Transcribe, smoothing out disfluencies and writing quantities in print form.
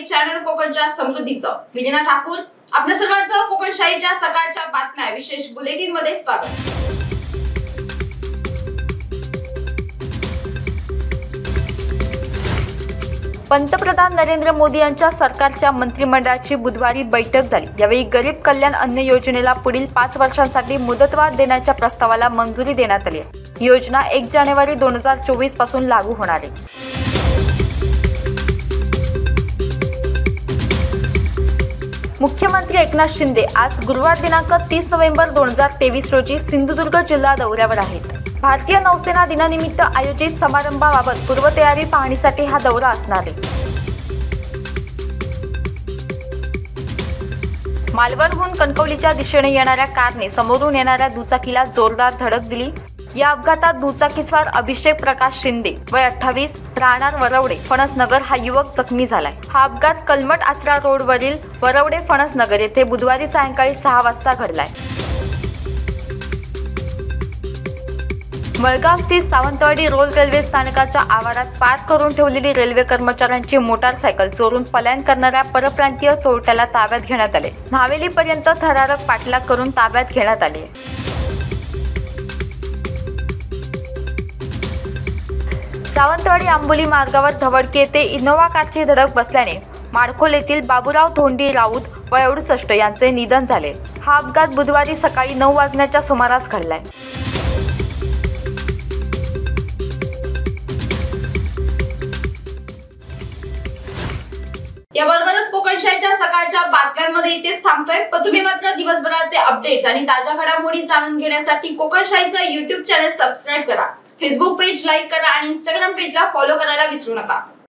Channel कोकणच्या समृद्धीचं मी लीना ठाकूर आपल्या सर्वांचं कोकणशाहीच्या सकाळच्या बातम्या विशेष बुलेटिन मध्ये स्वागत। पंतप्रधान नरेंद्र मोदी यांच्या सरकारच्या मंत्रिमंडळाची बुधवारी बैठक झाली। यावेळी गरीब कल्याण अन्न योजनेला पुढील 5 वर्षांसाठी मुदतवाढ देण्याच्या प्रस्तावाला मंजुरी देण्यात आली आहे। योजना 1 जानेवारी 2024 पासून लागू होणार आहे। मुख्यमंत्री एकनाथ शिंदे आज गुरुवार दिनांक 30 नोव्हेंबर 2023 रोजी सिंधुदुर्ग जिल्हा दौऱ्यावर आहेत। भारतीय नौसेना दिनानिमित्त आयोजित समारंभाबाबत पूर्वतयारी पाहणीसाठी हा दौरा असणार आहे। मालवणहून कणकवलीच्या दिशेने येणाऱ्या कारने समोरून येणाऱ्या दुचाकीला जोरदार धडक दिली। या अपघातात दुचाकीस्वार अभिषेक प्रकाश शिंदे वय 28 राहणार वरवडे फणसनगर हा युवक जखमी झालाय। हा अपघात कलमट आचरा रोडवरील वरवडे फणसनगर येथे बुधवारी सायंकाळी 6 वाजता घडलाय। मळगाव स्थित सावंतवाडी रोड रेल्वे स्थानकाच्या आवारात पार्क करून ठेवलेली रेल्वे कर्मचाऱ्यांची मोटारसायकल चोरून पलायन करणाऱ्या परप्रांतीय चोरट्याला ताब्यात घेण्यात आले। न्हावेलीपर्यंत थरारक पाठलाग करून ताब्यात घेण्यात आले। सावंतवाडी आंबोली मार्गावर धवडकी येथे इनोव्हा कारची धडक बसल्याने माडखोल येथील बाबूराव धोंडी राऊत वय 68 यांचे निधन झाले। हा अपघात बुधवारी सकाळी 9 वाजण्याच्या सुमारास घडलाय। याबरोबरच कोकणशाहीच्या सकाळच्या बातम्यांमध्ये इथेच थांबतोय, पण तुम्ही मात्र दिवसभराचे अपडेट्स आणि ताज्या घडामोडी जाणून घेण्यासाठी कोकणशाहीचं YouTube चॅनल सबस्क्राइब करा, फेसबुक पेज लाईक करा आणि Instagram पेजला फॉलो करायला विसरू नका।